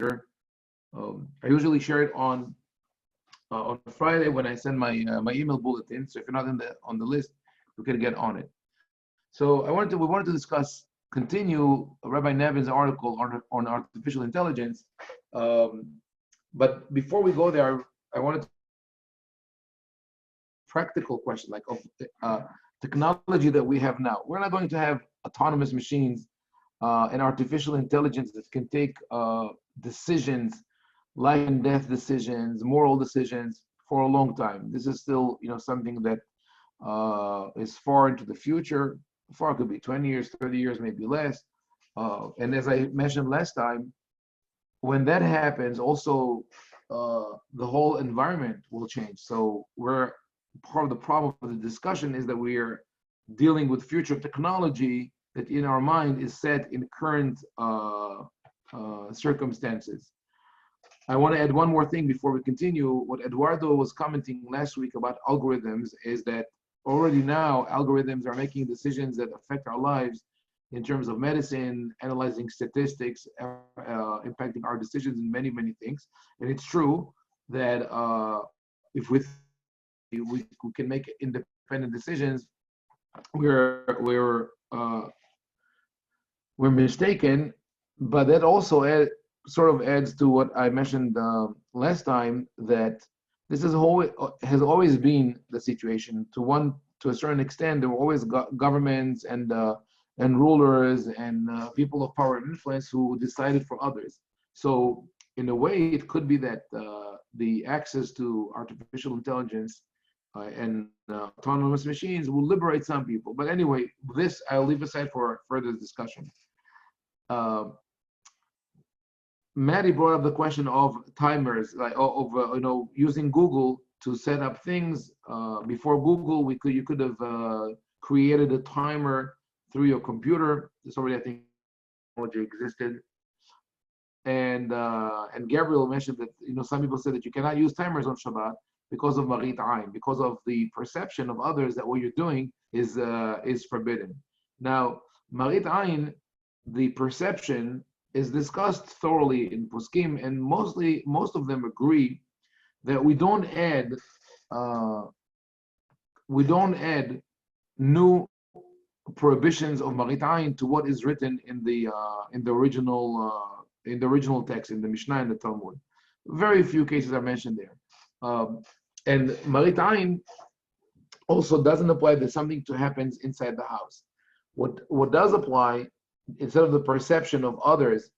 I usually share it on Friday when I send my email bulletin. So if you're not on the list, you can get on it. So we wanted to continue Rabbi Nevin's article on artificial intelligence. But before we go there, I wanted to practical question, like of technology that we have now. We're not going to have autonomous machines and artificial intelligence that can take decisions, life and death decisions, moral decisions for a long time. This is still, something that is far into the future. Far could be 20 years, 30 years, maybe less. And as I mentioned last time, when that happens, also the whole environment will change. So we're part of the problem of the discussion is that we are dealing with future technology that in our mind is set in current circumstances. I want to add one more thing before we continue. What Eduardo was commenting last week about algorithms is that already now algorithms are making decisions that affect our lives in terms of medicine, analyzing statistics, impacting our decisions in many, many things. And it's true that if we can make independent decisions, we're mistaken. But that also sort of adds to what I mentioned last time, that this has always been the situation. To a certain extent, there were always governments and rulers and people of power and influence who decided for others. So in a way, it could be that the access to artificial intelligence and autonomous machines will liberate some people. But anyway, this I'll leave aside for further discussion. Maddie brought up the question of timers, like using Google to set up things. Before Google, you could have created a timer through your computer. This already, I think, technology existed. And Gabriel mentioned that some people said that you cannot use timers on Shabbat because of Marit Ain, because of the perception of others that what you're doing is forbidden. Now, Marit Ain, the perception is discussed thoroughly in Poskim, and most of them agree that we don't add new prohibitions of Marit Ain to what is written in the original text in the Mishnah and the Talmud. Very few cases are mentioned there, and Marit Ain also doesn't apply that something happens inside the house. What does apply, instead of the perception of others,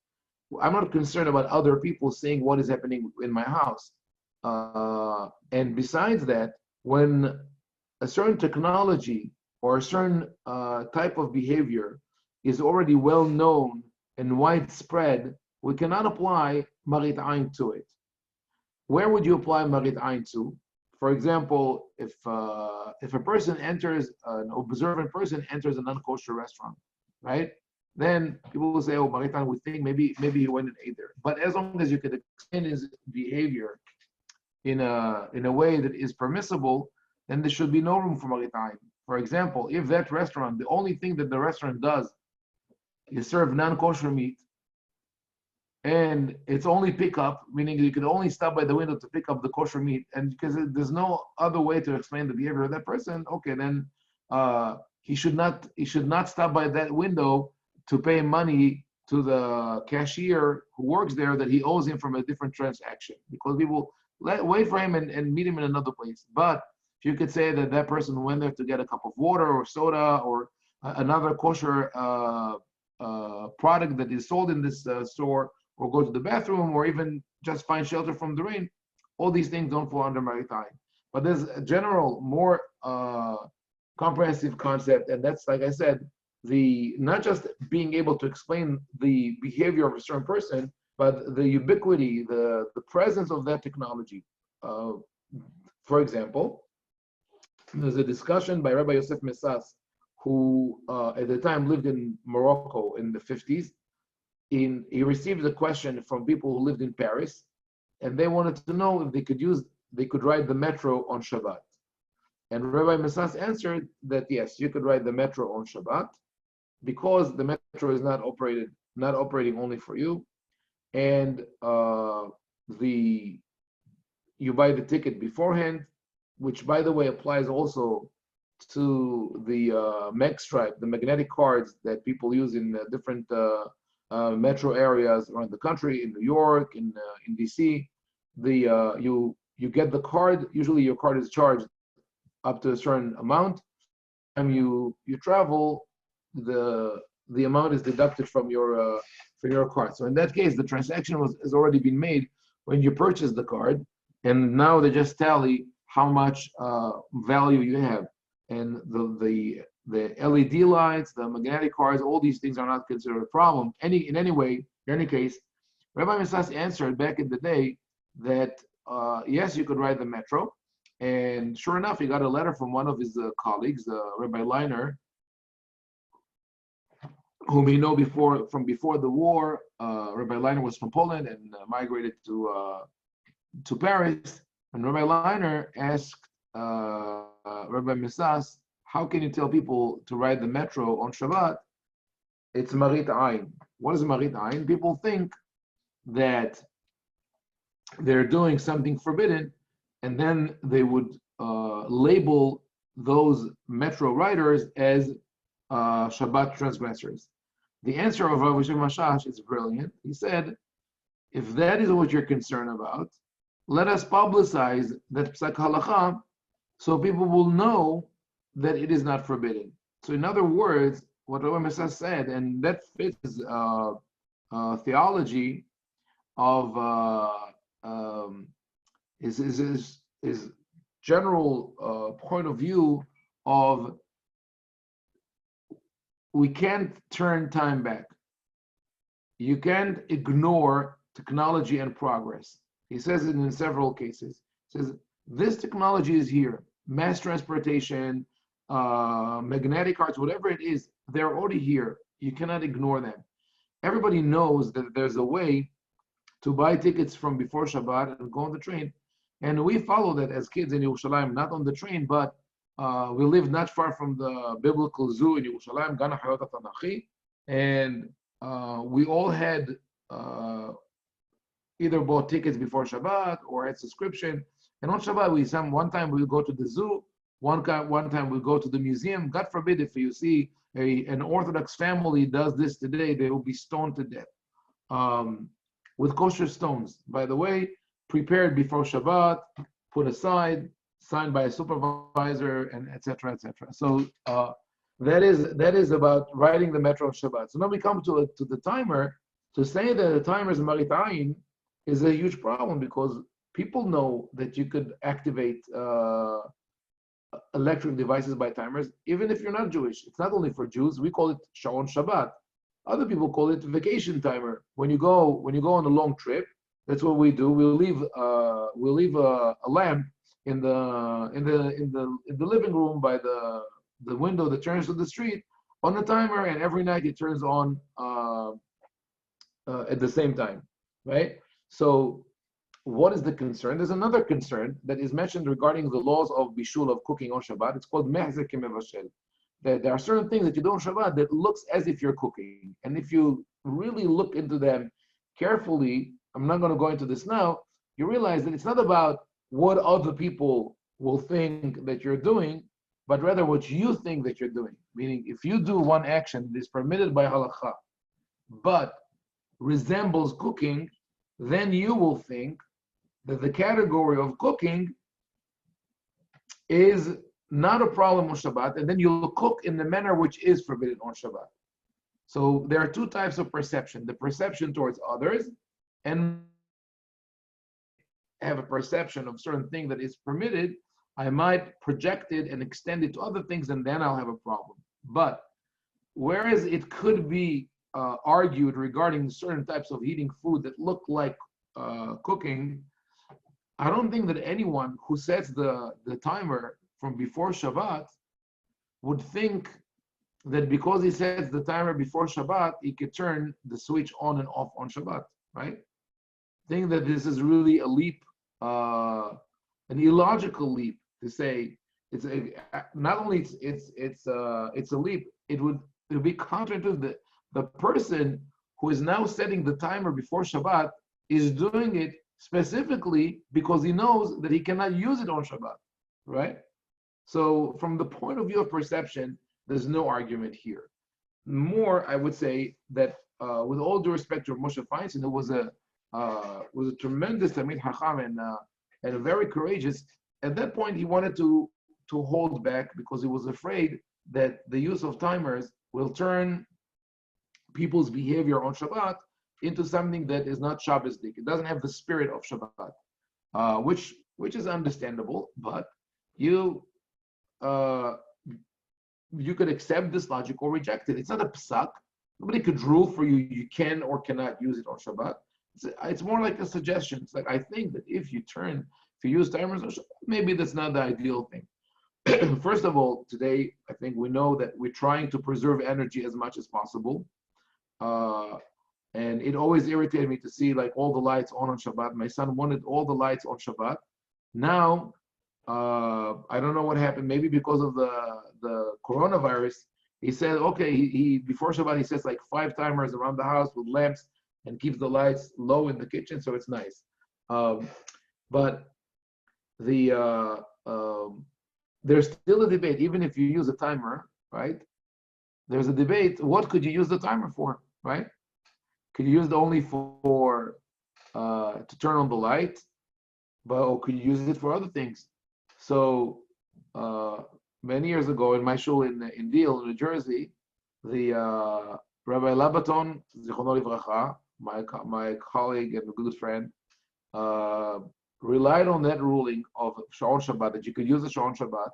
I'm not concerned about other people seeing what is happening in my house. And besides that, when a certain technology or a certain type of behavior is already well known and widespread, we cannot apply Marit Ain to it. Where would you apply Marit Ain to? For example, if a person enters, an observant person enters a non-kosher restaurant, right? Then people will say, "Oh, Marit Ain, we think maybe he went and ate there." But as long as you can explain his behavior in a way that is permissible, then there should be no room for Marit Ain. For example, if that restaurant, the only thing that the restaurant does is serve non-kosher meat, and it's only pickup, meaning you can only stop by the window to pick up the kosher meat, and because there's no other way to explain the behavior of that person, okay, then he should not stop by that window to pay money to the cashier who works there that he owes him from a different transaction, because people wait for him and meet him in another place. But if you could say that person went there to get a cup of water or soda or another kosher product that is sold in this store, or go to the bathroom, or even just find shelter from the rain, all these things don't fall under Marit Ain. But there's a general, more comprehensive concept, and that's, like I said, not just being able to explain the behavior of a certain person, but the ubiquity, the presence of that technology. For example, there's a discussion by Rabbi Yosef Messas, who at the time lived in Morocco in the 50s. He received a question from people who lived in Paris, and they wanted to know if they could ride the metro on Shabbat. And Rabbi Messas answered that yes, you could ride the metro on Shabbat, because the metro is not operating only for you. and you buy the ticket beforehand, which by the way applies also to the MEG stripe, the magnetic cards that people use in different metro areas around the country, in New York, in DC. You get the card. Usually, your card is charged up to a certain amount. Time you travel, the amount is deducted from your card. So in that case, the transaction has already been made when you purchase the card, and now they just tally how much value you have. And the LED lights, the magnetic cards, all these things are not considered a problem. In any case, Rabbi Misas answered back in the day that yes, you could ride the metro. And sure enough, he got a letter from one of his colleagues, Rabbi Leiner, whom he know from before the war. Rabbi Leiner was from Poland and migrated to Paris. And Rabbi Leiner asked Rabbi Misas, how can you tell people to ride the metro on Shabbat? It's Marit Ayin. What is Marit Ayin? People think that they're doing something forbidden, and then they would label those metro riders as Shabbat transgressors. The answer of Rav Yisrael Mashash is brilliant. He said, if that is what you're concerned about, let us publicize that Psak Halakha so people will know that it is not forbidden. So in other words, what Rabbi Mesa said, and that fits theology of his general point of view of we can't turn time back. You can't ignore technology and progress. He says it in several cases. He says, this technology is here. Mass transportation, magnetic cards, whatever it is, they're already here. You cannot ignore them. Everybody knows that there's a way to buy tickets from before Shabbat and go on the train. And we follow that as kids in Yerushalayim, not on the train, but we lived not far from the biblical zoo in Yerushalayim, Gan HaHayot HaTanachi, and we all had either bought tickets before Shabbat or had subscription. And on Shabbat, one time we'll go to the zoo, one time we'll go to the museum. God forbid if you see an Orthodox family does this today, they will be stoned to death with kosher stones. By the way, prepared before Shabbat, put aside, signed by a supervisor, and etc. etc. So that is about riding the metro on Shabbat. So now we come to the timer. To say that the timer is Marit Ayin is a huge problem because people know that you could activate electric devices by timers, even if you're not Jewish. It's not only for Jews. We call it Sharon Shabbat. Other people call it vacation timer. When you go on a long trip, that's what we do. We'll leave a lamp in the living room by the window that turns to the street on the timer, and every night it turns on at the same time, right? So what is the concern? There's another concern that is mentioned regarding the laws of bishul, of cooking on Shabbat. It's called mehzeh kemevashel. That there are certain things that you do on Shabbat that looks as if you're cooking. And if you really look into them carefully, I'm not going to go into this now, you realize that it's not about what other people will think that you're doing, but rather what you think that you're doing. Meaning, if you do one action that is permitted by halakha, but resembles cooking, then you will think that the category of cooking is not a problem on Shabbat, and then you'll cook in the manner which is forbidden on Shabbat. So there are two types of perception: the perception towards others, and have a perception of certain thing that is permitted. I might project it and extend it to other things, and then I'll have a problem. But whereas it could be argued regarding certain types of heating food that look like cooking, I don't think that anyone who sets the timer from before Shabbat would think that because he sets the timer before Shabbat, he could turn the switch on and off on Shabbat, right? Think that this is really a leap, an illogical leap to say it's not only it's a leap. It would be counterintuitive that the person who is now setting the timer before Shabbat, is doing it specifically because he knows that he cannot use it on Shabbat, right? So from the point of view of perception, there's no argument here. More, I would say that with all due respect to Moshe Feinstein, who was a tremendous Talmid Chacham and a very courageous. At that point, he wanted to hold back because he was afraid that the use of timers will turn people's behavior on Shabbat into something that is not Shabbosdik. It doesn't have the spirit of Shabbat, which is understandable. But you could accept this logic or reject it. It's not a psak. Nobody could rule for you. You can or cannot use it on Shabbat. It's more like a suggestion. It's like, I think that if you use timers on Shabbat, maybe that's not the ideal thing. First of all, today, I think we know that we're trying to preserve energy as much as possible. And it always irritated me to see like all the lights on Shabbat. My son wanted all the lights on Shabbat. Now, I don't know what happened. Maybe because of the coronavirus, he said, okay, he before Shabbat, he sets like 5 timers around the house with lamps and keeps the lights low in the kitchen, so it's nice. But there's still a debate, even if you use a timer, right? There's a debate, what could you use the timer for, right? Could you use it only for to turn on the light, or could you use it for other things? So many years ago in my shul in Deal, New Jersey, the Rabbi Labaton, Zichrono Livracha, my colleague and a good friend, relied on that ruling of Shaon Shabbat, that you could use the Shaon Shabbat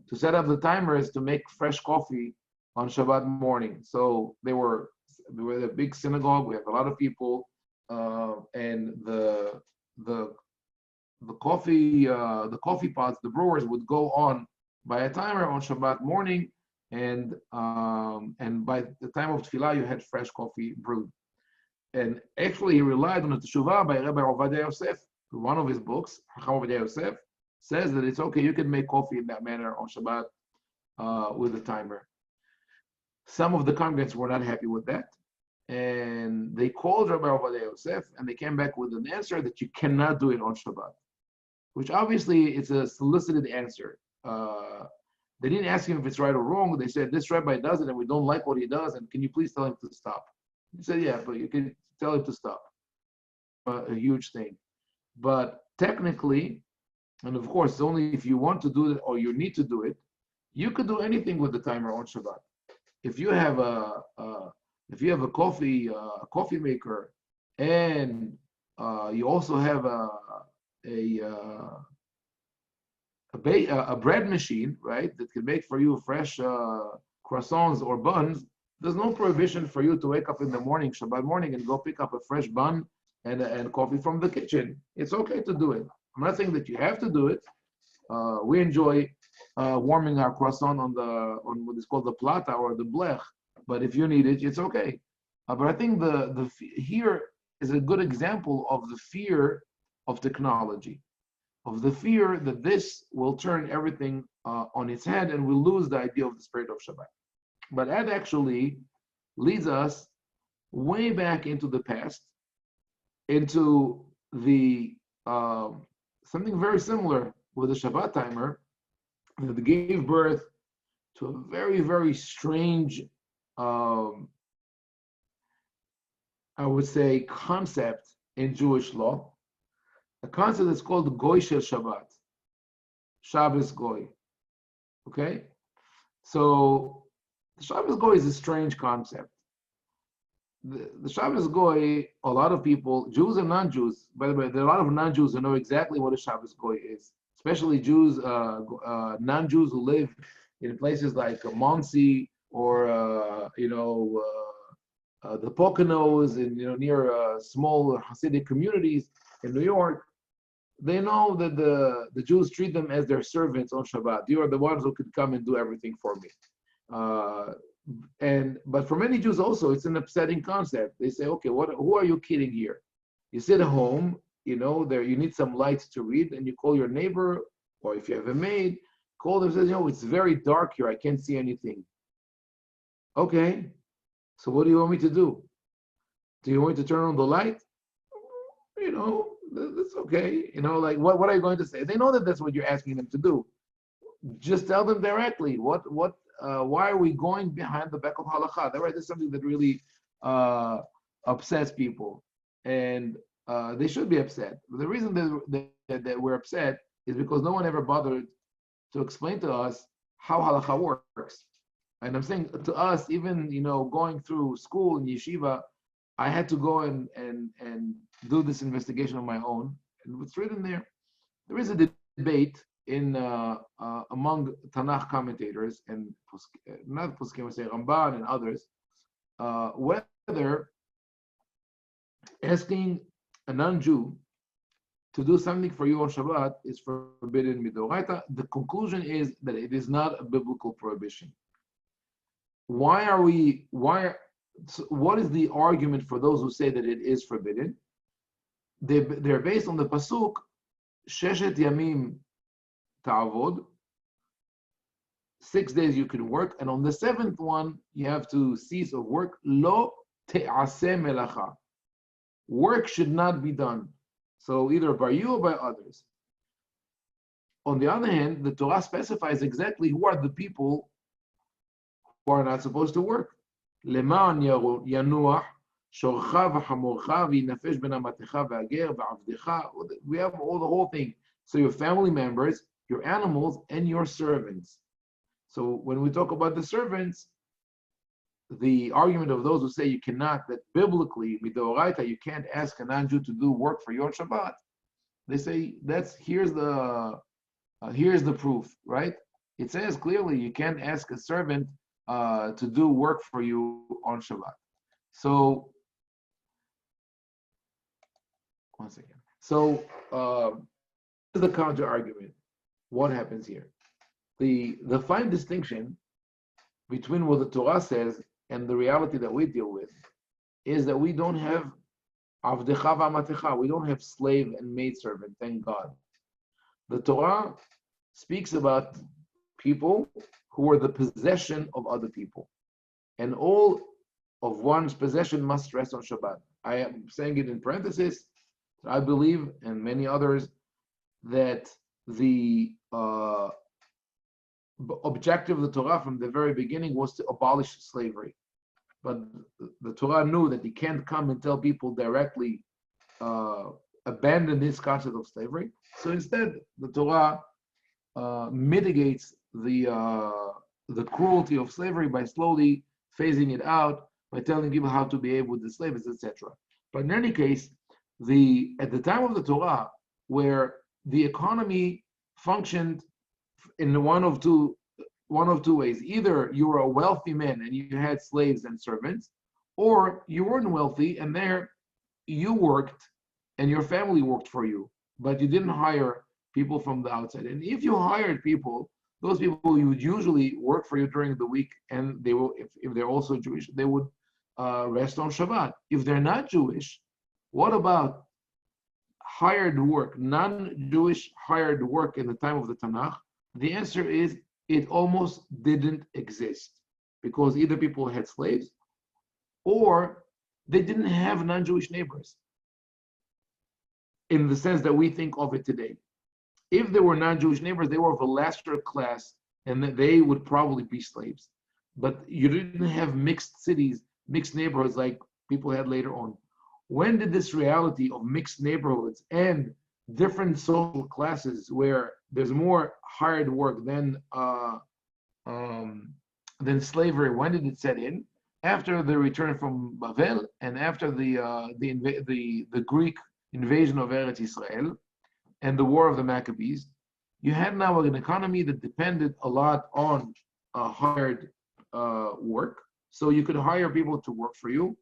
to set up the timers to make fresh coffee on Shabbat morning. So we were a big synagogue. We have a lot of people, and the coffee pots, the brewers would go on by a timer on Shabbat morning, and by the time of Tefillah, you had fresh coffee brewed. And actually, he relied on a teshuvah by Rabbi Ovadia Yosef. One of his books, Haim Ovadia Yosef, says that it's okay, you can make coffee in that manner on Shabbat with a timer. Some of the congregants were not happy with that, and they called Rabbi Ovadia Yosef, and they came back with an answer that you cannot do it on Shabbat, which obviously is a solicited answer. They didn't ask him if it's right or wrong. They said, this rabbi does it, and we don't like what he does, and can you please tell him to stop? He said, yeah, but you can tell him to stop. A huge thing. But technically, and of course, only if you want to do it or you need to do it, you could do anything with the timer on Shabbat. If you have a coffee maker, and you also have a bread machine, right, that can make for you fresh croissants or buns, there's no prohibition for you to wake up in the morning, Shabbat morning, and go pick up a fresh bun and coffee from the kitchen. It's okay to do it. I'm not saying that you have to do it. We enjoy warming our croissant on what is called the plata or the blech, but if you need it, it's okay. But I think the here is a good example of the fear of technology, of the fear that this will turn everything on its head and we'll lose the idea of the spirit of Shabbat. But that actually leads us way back into the past, into the something very similar with the Shabbat timer that gave birth to a very, very strange, I would say, concept in Jewish law. A concept that's called Goy Shel Shabbat, Shabbos Goy. Okay, so the Shabbos Goy is a strange concept. The Shabbos Goy, a lot of people, Jews and non-Jews, by the way, there are a lot of non-Jews who know exactly what a Shabbos Goy is, especially Jews, non-Jews who live in places like Monsey or the Poconos and near small Hasidic communities in New York. They know that the Jews treat them as their servants on Shabbat. You are the ones who could come and do everything for me. But for many Jews also, it's an upsetting concept. They say, okay, who are you kidding here? You sit at home, there you need some lights to read, and you call your neighbor, or if you have a maid, call them and says, it's very dark here, I can't see anything. Okay, so what do you want me to do? Do you want to turn on the light? That's okay. Like what are you going to say? They know that that's what you're asking them to do. Just tell them directly. Why are we going behind the back of halakha? That is something that really upsets people, and they should be upset. The reason that we're upset is because no one ever bothered to explain to us how halakha works. And I'm saying to us, even going through school in yeshiva, I had to go and do this investigation on my own. And what's written there, there is a debate in among Tanakh commentators and not poskim, I say Ramban and others, whether asking a non-Jew to do something for you on Shabbat is forbidden midoraita. The conclusion is that it is not a biblical prohibition. What is the argument for those who say that it is forbidden? They're based on the pasuk, Sheshet Yamim Ta'avod, 6 days you can work, and on the seventh one you have to cease of work. Lo te'aseh melacha. Work should not be done. So either by you or by others. On the other hand, the Torah specifies exactly who are the people who are not supposed to work. Leman yanuach shorcha v'hamorcha v'yinafesh ben amatecha v'ager v'avdecha. We have the whole thing. So your family members, your animals, and your servants. So when we talk about the servants, the argument of those who say you cannot, that biblically, midoraita, you can't ask a non-Jew to do work for your Shabbat. They say here's the proof, right? It says clearly you can't ask a servant to do work for you on Shabbat. So, one second. So, the counter argument. What happens here? The fine distinction between what the Torah says and the reality that we deal with is that we don't have avdecha v'amatecha. We don't have slave and maidservant, thank God. The Torah speaks about people who are the possession of other people. And all of one's possession must rest on Shabbat. I am saying it in parenthesis. I believe, and many others, that the objective of the Torah from the very beginning was to abolish slavery. But the Torah knew that you can't come and tell people directly abandon this concept of slavery. So instead, the Torah mitigates the cruelty of slavery by slowly phasing it out, by telling people how to behave with the slaves, etc. But in any case, at the time of the Torah, where the economy functioned in one of two ways. Either you were a wealthy man and you had slaves and servants, or you weren't wealthy and there you worked and your family worked for you, but you didn't hire people from the outside. And if you hired people, those people you would usually work for you during the week, and they will, if they're also Jewish, they would rest on Shabbat. If they're not Jewish, what about hired work, non-Jewish hired work in the time of the Tanakh? The answer is it almost didn't exist, because either people had slaves or they didn't have non-Jewish neighbors in the sense that we think of it today. If there were non-Jewish neighbors, they were of a lesser class and they would probably be slaves. But you didn't have mixed cities, mixed neighborhoods like people had later on. When did this reality of mixed neighborhoods and different social classes where there's more hired work than slavery, when did it set in? After the return from Babel and after the Greek invasion of Eretz Israel and the War of the Maccabees, you had now an economy that depended a lot on hired work. So you could hire people to work for you,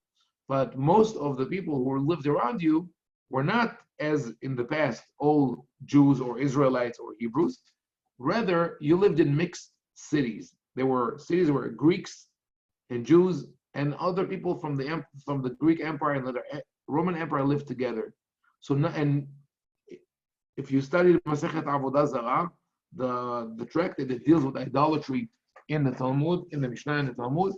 but most of the people who lived around you were not, as in the past, all Jews or Israelites or Hebrews. Rather, you lived in mixed cities. There were cities where Greeks and Jews and other people from the Greek Empire and the Roman Empire lived together. So, and if you study Masechet Avodah Zarah, the tractate that deals with idolatry in the Talmud, in the Mishnah and the Talmud,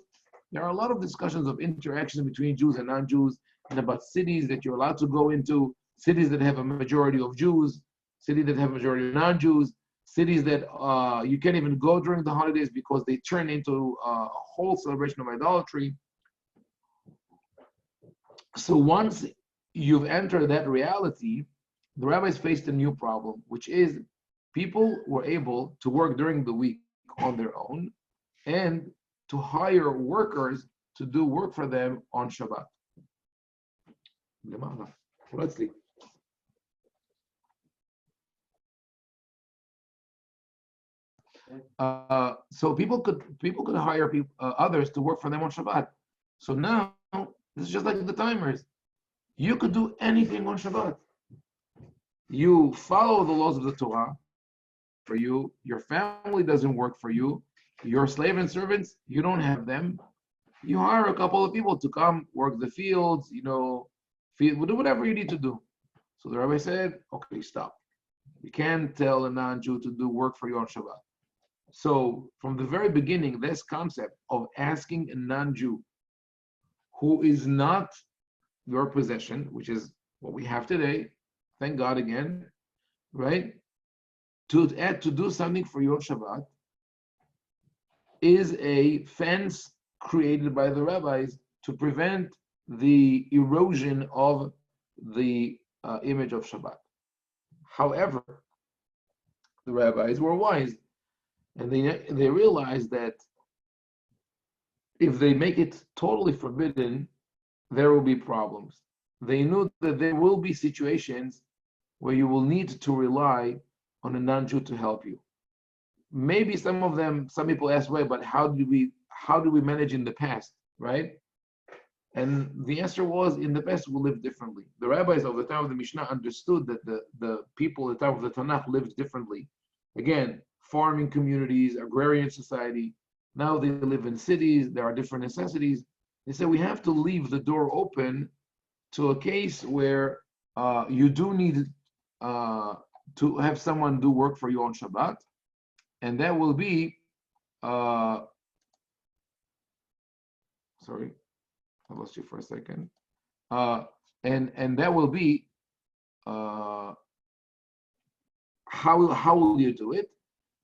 there are a lot of discussions of interaction between Jews and non-Jews and about cities that you're allowed to go into, cities that have a majority of Jews, cities that have a majority of non-Jews, cities that you can't even go during the holidays because they turn into a whole celebration of idolatry. So once you've entered that reality, the rabbis faced a new problem, which is people were able to work during the week on their own and to hire workers to do work for them on Shabbat. Let's see. So people could hire others to work for them on Shabbat. So now this is just like the timers. You could do anything on Shabbat. You follow the laws of the Torah. For you, your family doesn't work for you. Your slave and servants, you don't have them. You hire a couple of people to come work the fields, do whatever you need to do. So the rabbi said, okay, stop. You can't tell a non-Jew to do work for you on Shabbat. So from the very beginning, this concept of asking a non-Jew who is not your possession, which is what we have today, thank God again, right? To do something for you on Shabbat is a fence created by the rabbis to prevent the erosion of the image of Shabbat. However, the rabbis were wise, and they realized that if they make it totally forbidden, there will be problems. They knew that there will be situations where you will need to rely on a non-Jew to help you. Maybe some people ask, why, but how do we manage in the past, right? And the answer was, in the past we lived differently. The rabbis of the time of the Mishnah understood that the people at the time of the Tanakh lived differently. Again, farming communities, agrarian society. Now they live in cities, there are different necessities. They said we have to leave the door open to a case where you do need to have someone do work for you on Shabbat, and that will be, sorry, I lost you for a second, and that will be, how will you do it?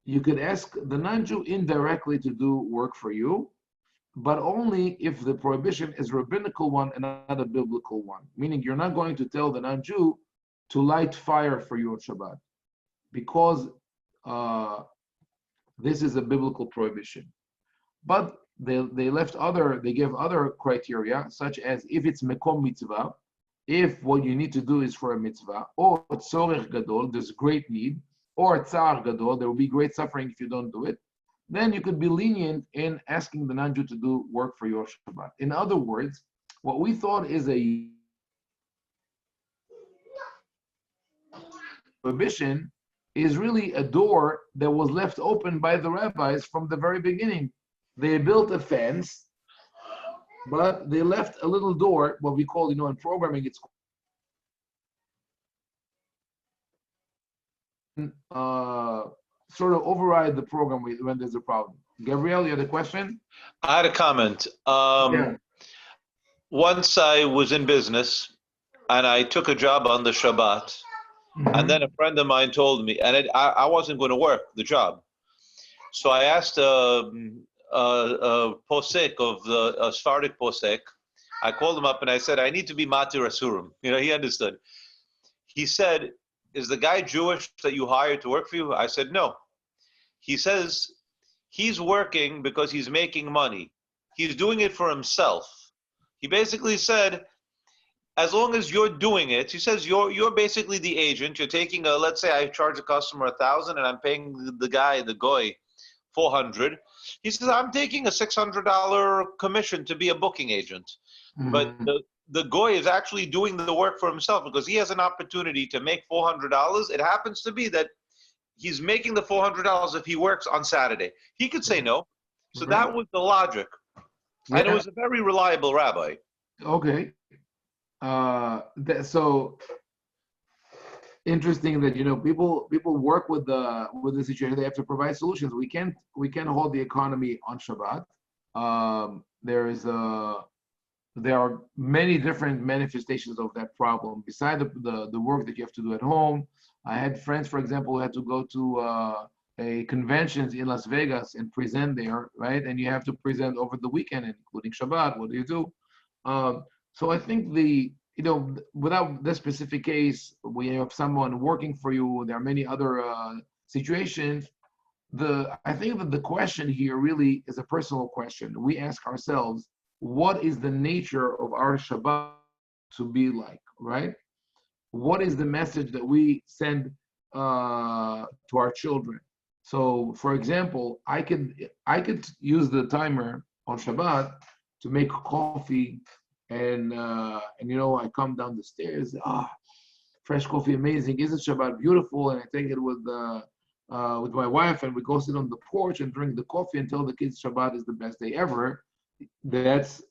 You could ask the non-Jew indirectly to do work for you, but only if the prohibition is a rabbinical one and not a biblical one. Meaning you're not going to tell the non-Jew to light fire for you on Shabbat, because this is a biblical prohibition. But they gave other criteria, such as if it's mekom mitzvah, if what you need to do is for a mitzvah, or tzorech gadol, there's great need, or tsar gadol, there will be great suffering if you don't do it, then you could be lenient in asking the non-Jew to do work for your Shabbat. In other words, what we thought is a prohibition is really a door that was left open by the rabbis from the very beginning. They built a fence, but they left a little door, what we call, in programming, it's sort of override the program when there's a problem. Gabriel, you had a question? I had a comment. Yeah. Once I was in business and I took a job on the Shabbat, and then a friend of mine told me, and I wasn't going to work the job. So I asked a posek of a Sephardic posek. I called him up and I said, I need to be matir asurim. He understood. He said, is the guy Jewish that you hired to work for you? I said, no. He says, he's working because he's making money. He's doing it for himself. He basically said, as long as you're doing it, he says, you're basically the agent. You're taking let's say I charge a customer 1,000 and I'm paying the guy, the goy, 400. He says, I'm taking a $600 commission to be a booking agent. But the goy is actually doing the work for himself because he has an opportunity to make $400. It happens to be that he's making the $400 if he works on Saturday. He could say no. So that was the logic. Yeah. And it was a very reliable rabbi. Okay. So interesting that people work with the situation. They have to provide solutions. We can't hold the economy on Shabbat. There is there are many different manifestations of that problem. Beside the work that you have to do at home, I had friends, for example, who had to go to a conventions in Las Vegas and present there, right? And you have to present over the weekend, including Shabbat. What do you do? So I think without this specific case, we have someone working for you. There are many other situations. I think that the question here really is a personal question. We ask ourselves, what is the nature of our Shabbat to be like, right? What is the message that we send to our children? So, for example, I could use the timer on Shabbat to make coffee, and I come down the stairs. Fresh coffee, amazing! Isn't Shabbat beautiful? And I take it with my wife, and we go sit on the porch and drink the coffee and tell the kids Shabbat is the best day ever. That's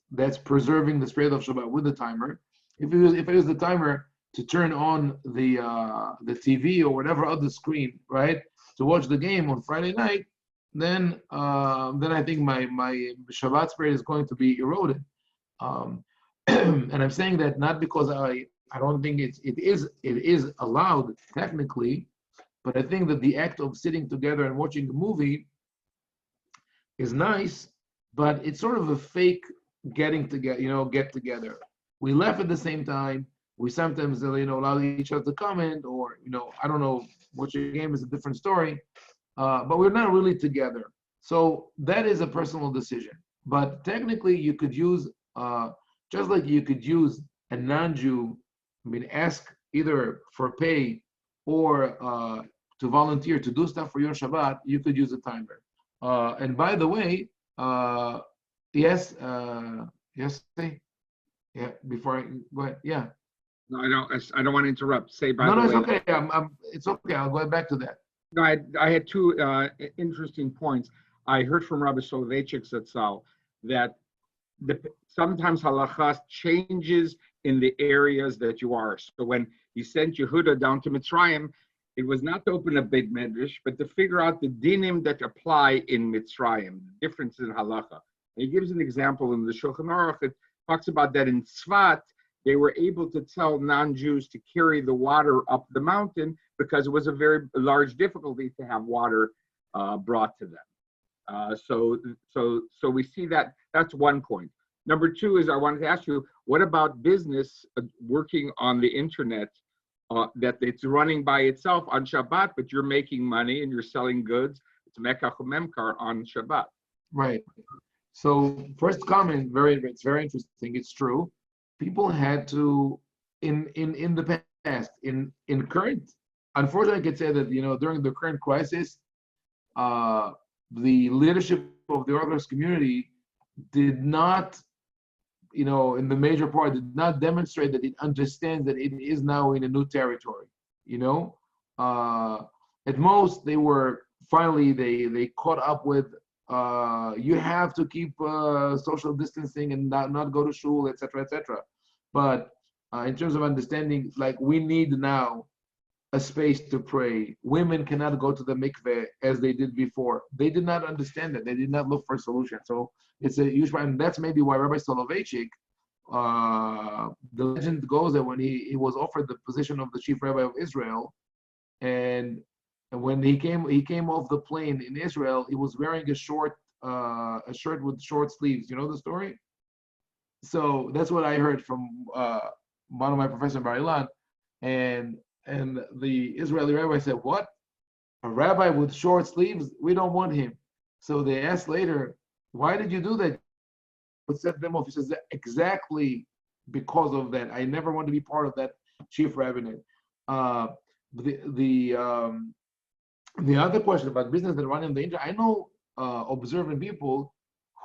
preserving the spirit of Shabbat with the timer. If I use the timer to turn on the TV or whatever other screen, right, to watch the game on Friday night, then I think my Shabbat spirit is going to be eroded. And I'm saying that not because I don't think it is allowed technically, but I think that the act of sitting together and watching a movie is nice, but it's sort of a fake getting together, get together. We laugh at the same time. We sometimes, allow each other to comment, or, I don't know, watching a game is a different story, but we're not really together. So that is a personal decision. But technically, you could use, just like you could use a non-Jew, ask either for pay or to volunteer to do stuff for your Shabbat, you could use a timer. And by the way, yes, yeah. Before I go ahead, yeah. No, I don't want to interrupt. Say by the No, way. it's okay. It's okay. I'll go back to that. No, I had two interesting points. I heard from Rabbi Soloveitchik Zatzal that sometimes halakha changes in the areas that you are. So when he sent Yehuda down to Mitzrayim, it was not to open a big medrash, but to figure out the dinim that apply in Mitzrayim, the difference in halakha. And he gives an example in the Shulchan Aruch. It talks about that in Tzfat, they were able to tell non-Jews to carry the water up the mountain because it was a very large difficulty to have water brought to them. So we see that. That's one point. Number two is I wanted to ask you, what about business working on the internet that it's running by itself on Shabbat, but you're making money and you're selling goods? It's Mekach Memkar on Shabbat. Right. So first comment, it's very interesting. It's true. People had to in the past, in current, unfortunately, I could say that during the current crisis, the leadership of the Orthodox community did not, in the major part, did not demonstrate that it understands that it is now in a new territory. At most, they were finally they caught up with. You have to keep social distancing and not go to shul, etc., etc. But in terms of understanding, like, we need now a space to pray. Women cannot go to the mikveh as they did before. They did not understand it. They did not look for a solution. So it's a huge problem. And that's maybe why Rabbi Soloveitchik, the legend goes that when he was offered the position of the chief rabbi of Israel, and when he came off the plane in Israel, he was wearing a shirt with short sleeves. You know the story? So that's what I heard from one of my professors in Bar Ilan, and the Israeli rabbi said, "What? A rabbi with short sleeves? We don't want him." So they asked later, "Why did you do that?" What set them off? He says, "Exactly because of that. I never want to be part of that chief rabbinate." The other question about business that run in the internet, I know observant people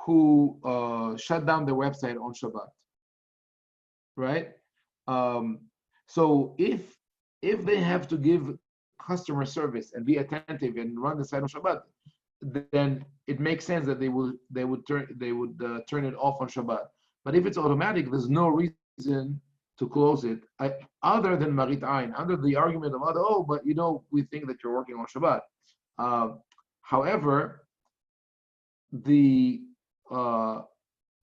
who shut down their website on Shabbat, right? So if they have to give customer service and be attentive and run the site on Shabbat, then it makes sense that they would turn it off on Shabbat. But if it's automatic, there's no reason to close it, other than Marit Ain, under the argument of but we think that you're working on Shabbat. However,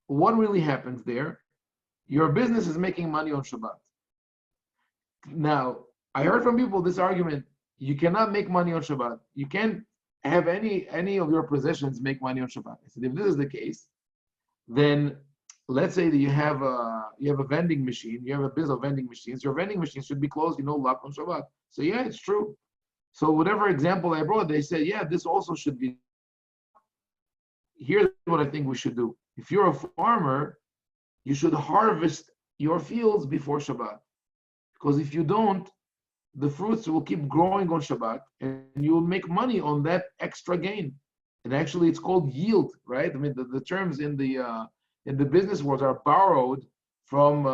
what really happens there your business is making money on Shabbat. Now, I heard from people this argument: you cannot make money on Shabbat. You can't have any of your possessions make money on Shabbat. I said, if this is the case, then let's say that you have a vending machine, you have a business of vending machines. Your vending machine should be closed, locked on Shabbat. So yeah, it's true. So whatever example I brought, they said, yeah, this also should be. Here's what I think we should do. If you're a farmer, you should harvest your fields before Shabbat. Because if you don't, the fruits will keep growing on Shabbat and you'll make money on that extra gain. And actually it's called yield, right? I mean, the terms in the business world are borrowed from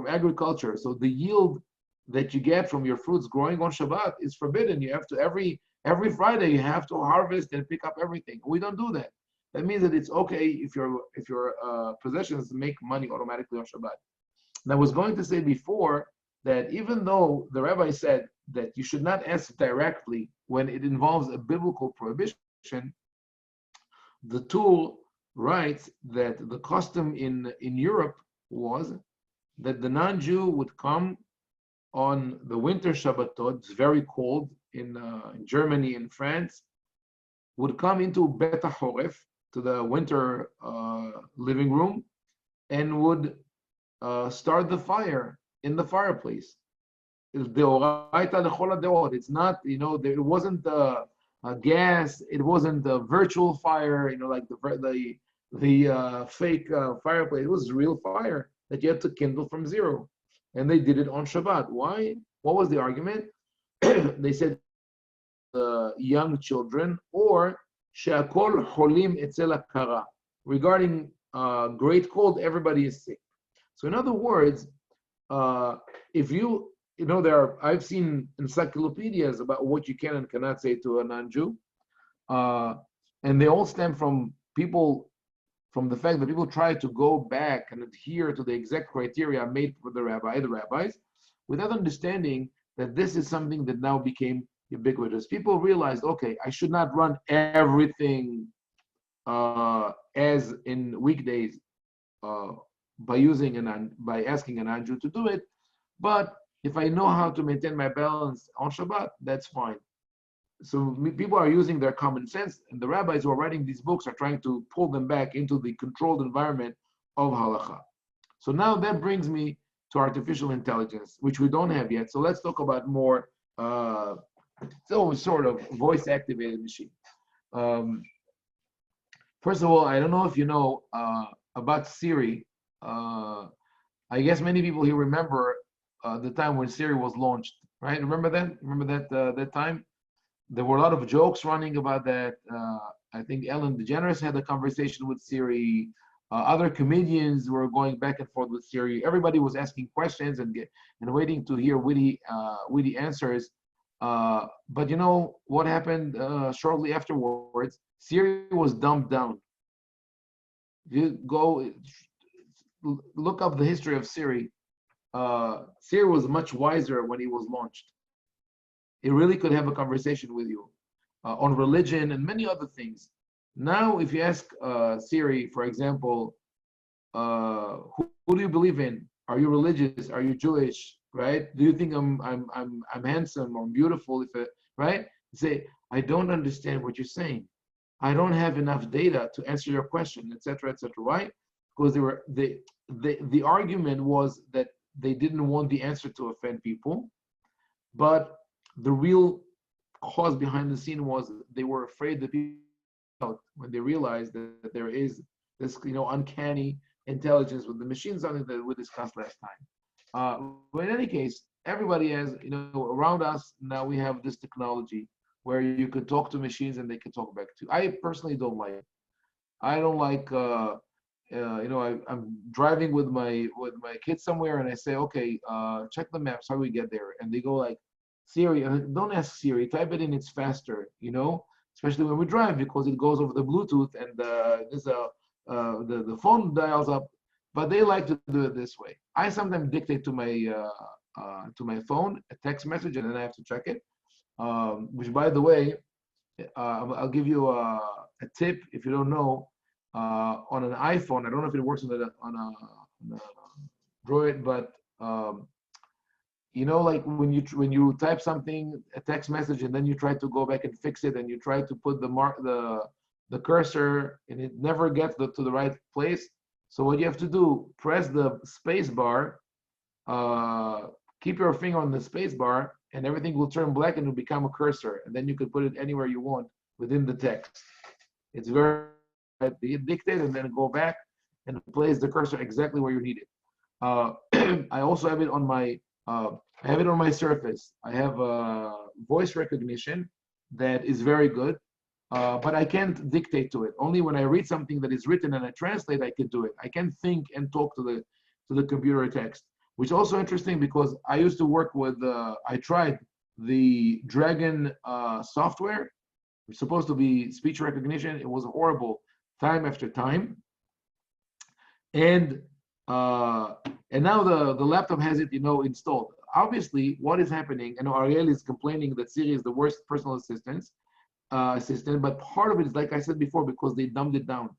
agriculture. So the yield that you get from your fruits growing on Shabbat is forbidden. You have to every Friday you have to harvest and pick up everything. We don't do that. That means that it's okay if your possessions make money automatically on Shabbat. And I was going to say before that even though the rabbi said that you should not ask directly when it involves a biblical prohibition, the Tur writes that the custom in Europe was that the non-Jew would come on the winter Shabbatot, it's very cold in Germany and France, would come into Bet HaHoref, to the winter living room, and would start the fire in the fireplace. It's not, it wasn't a gas, it wasn't a virtual fire, like the fake fireplace. It was real fire that you had to kindle from zero. And they did it on Shabbat. Why? What was the argument? They said young children, or she'akol holim etzel hakara. Regarding great cold, everybody is sick. So in other words, if I've seen encyclopedias about what you can and cannot say to a non-Jew, and they all stem from the fact that people try to go back and adhere to the exact criteria made for the rabbis, without understanding that this is something that now became ubiquitous. People realized, okay, I should not run everything as in weekdays by asking a non-Jew to do it, but if I know how to maintain my balance on Shabbat, that's fine. So people are using their common sense, and the rabbis who are writing these books are trying to pull them back into the controlled environment of Halakha. So now that brings me to artificial intelligence, which we don't have yet. So let's talk about more sort of voice-activated machine. First of all, I don't know if you know about Siri. I guess many people here remember the time when Siri was launched, right? Remember that? That time? There were a lot of jokes running about that. I think Ellen DeGeneres had a conversation with Siri. Other comedians were going back and forth with Siri. Everybody was asking questions and waiting to hear witty answers. But you know what happened shortly afterwards? Siri was dumbed down. If you go look up the history of Siri, Siri was much wiser when he was launched. It really could have a conversation with you on religion and many other things. Now, if you ask Siri, for example, who do you believe in? Are you religious? Are you Jewish? Right? Do you think I'm handsome or beautiful? Right? Say, I don't understand what you're saying. I don't have enough data to answer your question, etc., etc. Why? Because the argument was that they didn't want the answer to offend people, but the real cause behind the scene was they were afraid that people, when they realized that there is this uncanny intelligence with the machines, something that we discussed last time. But in any case, everybody has around us now we have this technology where you can talk to machines and they can talk back to you. I personally don't like it. I don't like I'm driving with my kids somewhere and I say, okay, check the maps, how do we get there? And they go like, Siri, don't ask Siri, type it in, it's faster, especially when we drive because it goes over the Bluetooth and the phone dials up, but they like to do it this way. I sometimes dictate to my phone a text message and then I have to check it, which by the way, I'll give you a tip if you don't know. on an iPhone. I don't know if it works on a Droid, but like when you type something, a text message, and then you try to go back and fix it, and you try to put the cursor, and it never gets to the right place. So what you have to do, press the space bar, keep your finger on the space bar, and everything will turn black and it will become a cursor, and then you can put it anywhere you want within the text. It's very dictate and then go back and place the cursor exactly where you need it. I also have it on my Surface. I have voice recognition that is very good, but I can't dictate to it. Only when I read something that is written and I translate, I can do it. I can think and talk to the computer text, which is also interesting because I used to work with. I tried the Dragon software. It's supposed to be speech recognition. It was horrible time after time, and now the laptop has it, installed. Obviously, what is happening, and Ariel is complaining that Siri is the worst personal assistant, but part of it is, like I said before, because they dumbed it down.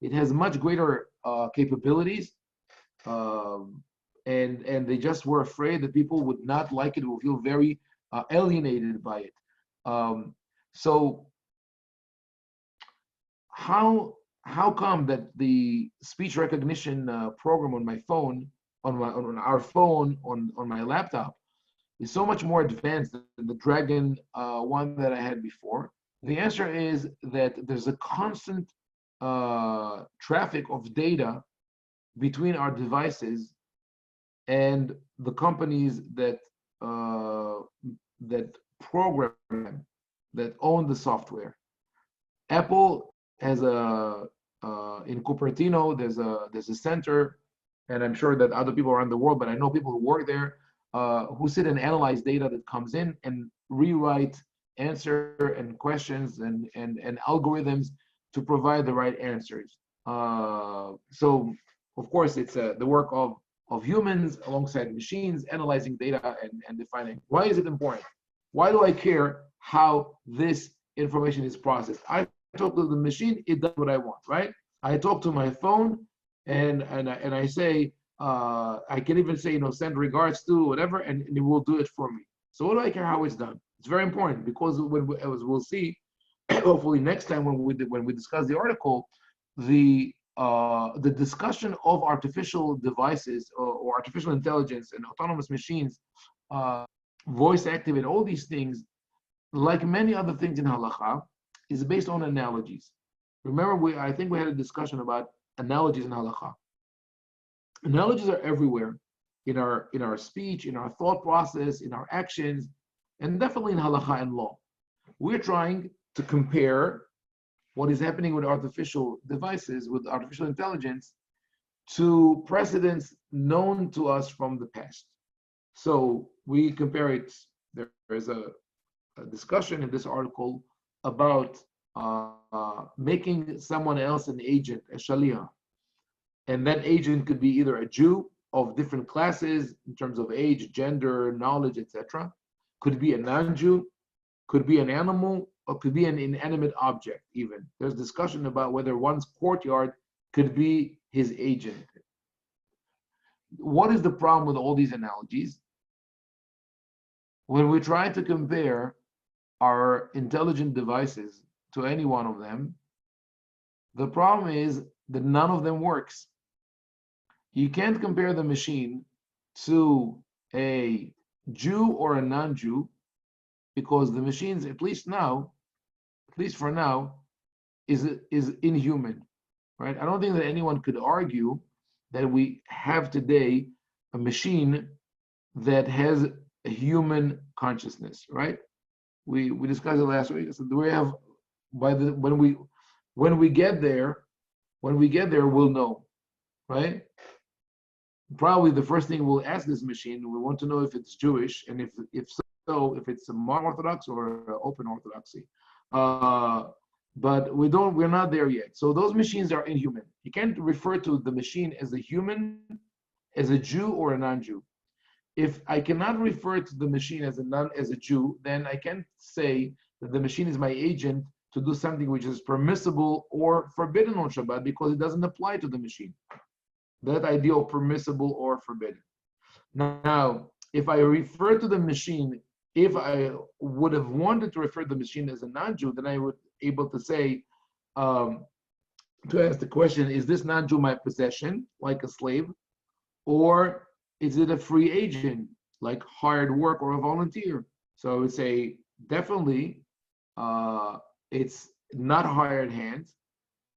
It has much greater capabilities, and they just were afraid that people would not like it, will feel very alienated by it. So how come that the speech recognition program on my phone, on our phone, on my laptop, is so much more advanced than the Dragon one that I had before? The answer is that there's a constant traffic of data between our devices and the companies that program them, that own the software. Apple has in Cupertino, there's a center, and I'm sure that other people around the world, but I know people who work there, who sit and analyze data that comes in and rewrite answer and questions and algorithms to provide the right answers. So of course it's the work of humans alongside machines analyzing data and defining. Why is it important? Why do I care how this information is processed? I talk to the machine, it does what I want, right? I talk to my phone, and I say, I can even say, send regards to whatever, and it will do it for me. So what do I care how it's done? It's very important, because as we'll see, hopefully next time when we discuss the article, the discussion of artificial devices or artificial intelligence and autonomous machines, voice activate, all these things, like many other things in Halakha, is based on analogies. Remember, I think we had a discussion about analogies in Halakha. Analogies are everywhere, in our speech, in our thought process, in our actions, and definitely in Halakha and law. We're trying to compare what is happening with artificial devices, with artificial intelligence, to precedents known to us from the past. So we compare it. There is a discussion in this article about making someone else an agent, a shaliach. And that agent could be either a Jew of different classes in terms of age, gender, knowledge, etc. Could be a non-Jew, could be an animal, or could be an inanimate object even. There's discussion about whether one's courtyard could be his agent. What is the problem with all these analogies? When we try to compare our intelligent devices to any one of them, the problem is that none of them works. You can't compare the machine to a Jew or a non-Jew, because the machines, at least for now, is inhuman, right? I don't think that anyone could argue that we have today a machine that has a human consciousness, right? We discussed it last week. So we have, when we get there, we'll know, right? Probably the first thing we'll ask this machine, we want to know if it's Jewish, and if so, if it's a modern Orthodox or open Orthodoxy. But we're not there yet. So those machines are inhuman. You can't refer to the machine as a human, as a Jew or a non-Jew. If I cannot refer to the machine as a Jew, then I can't say that the machine is my agent to do something which is permissible or forbidden on Shabbat because it doesn't apply to the machine. That idea of permissible or forbidden. Now, if I refer to the machine, if I would have wanted to refer to the machine as a non-Jew, then I would be able to say, to ask the question, is this non-Jew my possession, like a slave, or is it a free agent, like hired work or a volunteer? So I would say, definitely, it's not hired hand,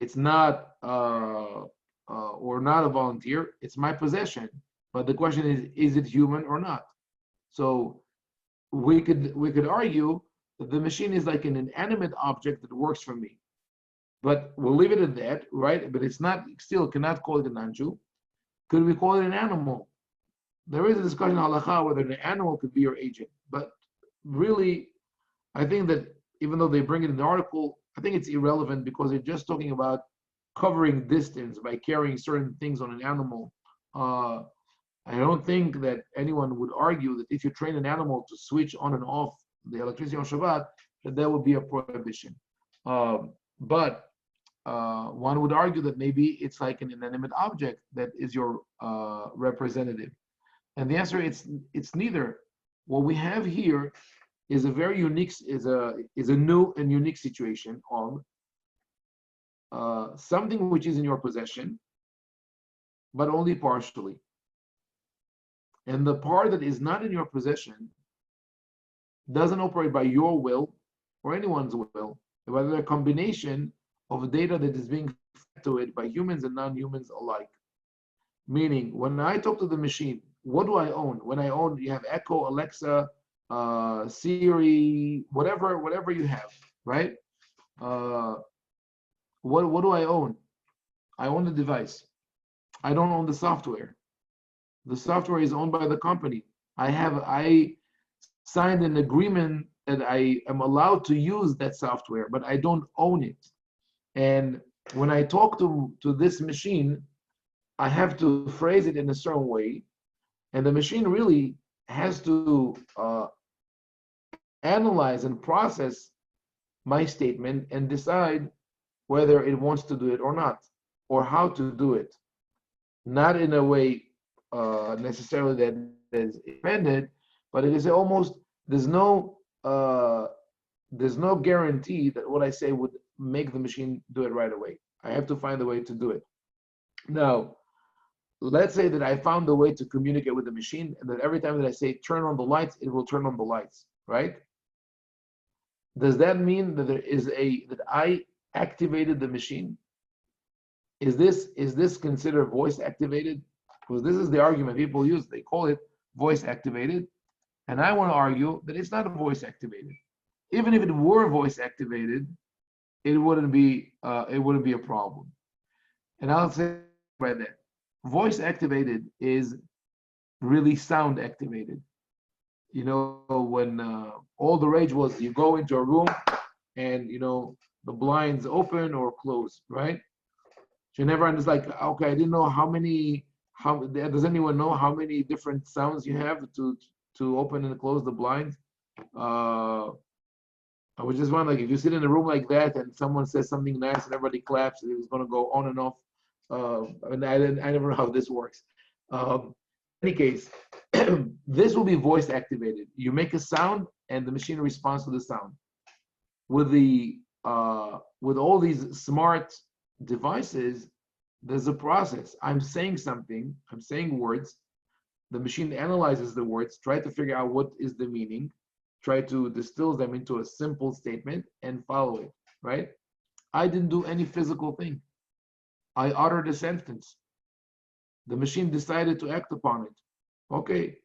it's not, or not a volunteer, it's my possession. But the question is it human or not? So we could argue that the machine is like an inanimate object that works for me. But we'll leave it at that, right? But it's not, still cannot call it a non-Jew. Could we call it an animal? There is a discussion in Halakha whether an animal could be your agent. But really, I think that even though they bring it in the article, I think it's irrelevant because they're just talking about covering distance by carrying certain things on an animal. I don't think that anyone would argue that if you train an animal to switch on and off the electricity on Shabbat, that there would be a prohibition. But one would argue that maybe it's like an inanimate object that is your representative. And the answer is it's neither. What we have here is a very unique, is a new and unique situation of something which is in your possession, but only partially. And the part that is not in your possession doesn't operate by your will or anyone's will, but by a combination of data that is being fed to it by humans and non-humans alike. Meaning, when I talk to the machine, what do I own? When I own, you have Echo, Alexa, Siri, whatever you have, right? What do I own? I own the device. I don't own the software. The software is owned by the company. I signed an agreement that I am allowed to use that software, but I don't own it. And when I talk to this machine, I have to phrase it in a certain way, and the machine really has to analyze and process my statement and decide whether it wants to do it or not, or how to do it. Not in a way necessarily that is intended, but it is almost, there's no guarantee that what I say would make the machine do it right away. I have to find a way to do it. Now, let's say that I found a way to communicate with the machine, and that every time that I say turn on the lights, it will turn on the lights, right? Does that mean that that I activated the machine? Is this considered voice activated? Because this is the argument people use. They call it voice activated, and I want to argue that it's not voice activated. Even if it were voice activated, it wouldn't be a problem. And I'll say by that, voice activated is really sound activated. You know, when all the rage was you go into a room and the blinds open or close, right? So never understand, like, okay, I didn't know how does anyone know how many different sounds you have to open and close the blinds? I was just wondering, like, if you sit in a room like that and someone says something nice and everybody claps, it's going to go on and off. And I never know how this works. In any case, this will be voice activated. You make a sound and the machine responds to the sound. With all these smart devices, there's a process. I'm saying something, I'm saying words, the machine analyzes the words, try to figure out what is the meaning, try to distill them into a simple statement and follow it, right? I didn't do any physical thing. I uttered a sentence. The machine decided to act upon it. Okay,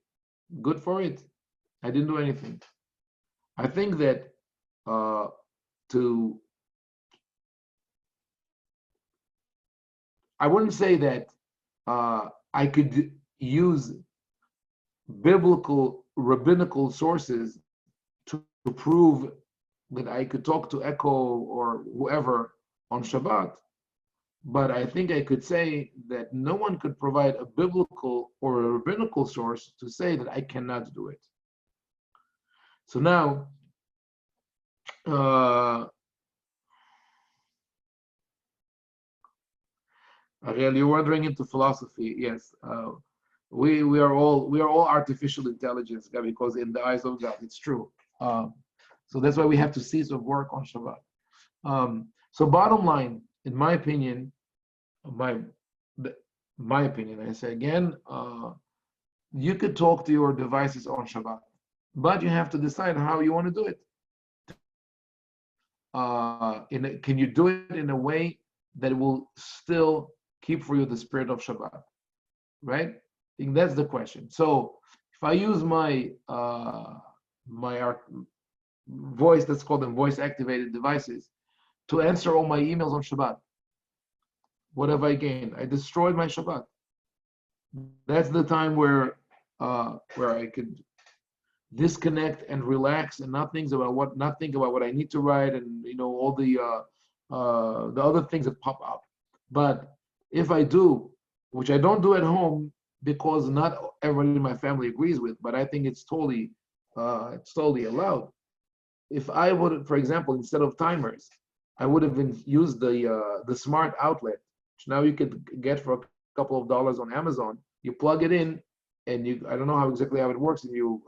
good for it. I didn't do anything. I think that I wouldn't say that I could use biblical, rabbinical sources to prove that I could talk to Echo or whoever on Shabbat, but I think I could say that no one could provide a biblical or a rabbinical source to say that I cannot do it. So now, Ariel, you're wandering into philosophy. Yes, we are all artificial intelligence, God, because in the eyes of God, it's true. So that's why we have to cease of work on Shabbat. So bottom line, in my opinion, my my opinion, I say again, you could talk to your devices on Shabbat, but you have to decide how you want to do it. Can you do it in a way that will still keep for you the spirit of Shabbat, right? I think that's the question. So if I use my voice, let's call them voice activated devices, to answer all my emails on Shabbat, what have I gained? I destroyed my Shabbat. That's the time where I could disconnect and relax and not think about what I need to write, and all the other things that pop up. But if I do, which I don't do at home because not everybody in my family agrees with, but I think it's totally allowed. If I would, for example, instead of timers, I would have used the smart outlet, which now you could get for a couple of dollars on Amazon. You plug it in, and I don't know exactly how it works, and you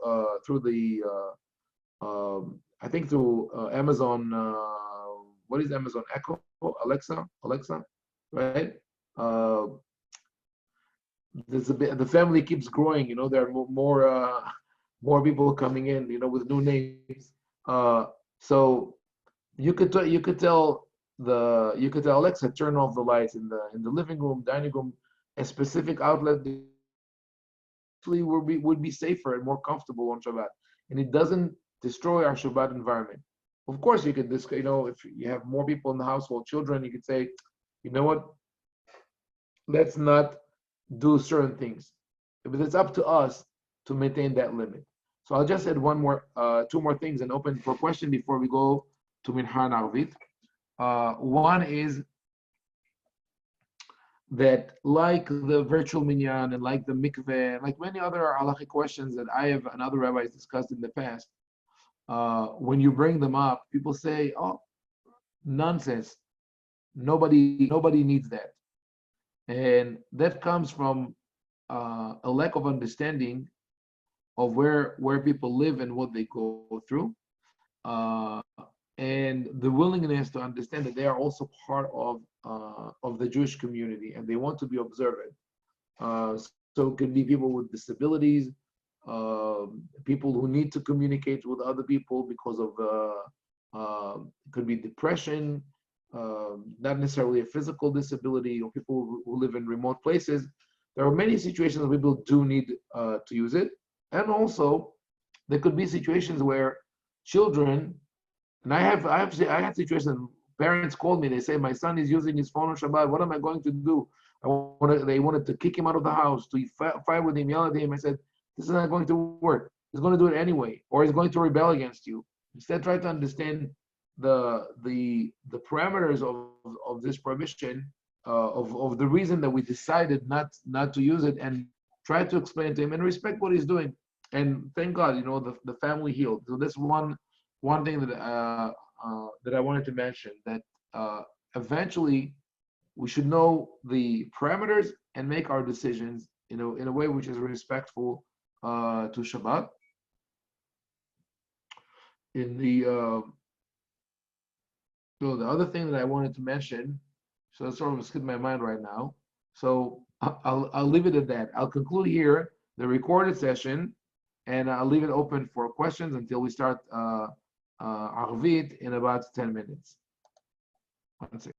through the I think through Amazon. What is Amazon Echo? Alexa, right? Uh, the family keeps growing. There are more people coming in. With new names. So you could tell Alexa, turn off the lights in the living room, dining room, a specific outlet would be safer and more comfortable on Shabbat, and it doesn't destroy our Shabbat environment. Of course, you could if you have more people in the household, children, you could say, you know what, let's not do certain things, but it's up to us to maintain that limit. So I'll just add two more things and open for question before we go to Mincha and Arvit. One is that, like the virtual minyan and like the mikveh, and like many other halachic questions that I have and other rabbis discussed in the past, when you bring them up, people say, "Oh, nonsense! Nobody needs that," and that comes from a lack of understanding of where people live and what they go through, and the willingness to understand that they are also part of the Jewish community and they want to be observant. So it could be people with disabilities, people who need to communicate with other people because of it could be depression, not necessarily a physical disability, or people who live in remote places. There are many situations where people do need to use it, and also there could be situations where children, and I had situations. Parents called me. They say, my son is using his phone on Shabbat. What am I going to do? They wanted to kick him out of the house, to fight with him, yell at him. I said, this is not going to work. He's going to do it anyway, or he's going to rebel against you. Instead, try to understand the parameters of this prohibition, of the reason that we decided not to use it, and try to explain to him and respect what he's doing. And thank God, the family healed. So that's one thing that I wanted to mention, that eventually we should know the parameters and make our decisions in a way which is respectful to Shabbat. So the other thing that I wanted to mention, so it's sort of skipped my mind right now. So I'll leave it at that. I'll conclude here the recorded session, and I'll leave it open for questions until we start Arvit in about 10 minutes. 1 second.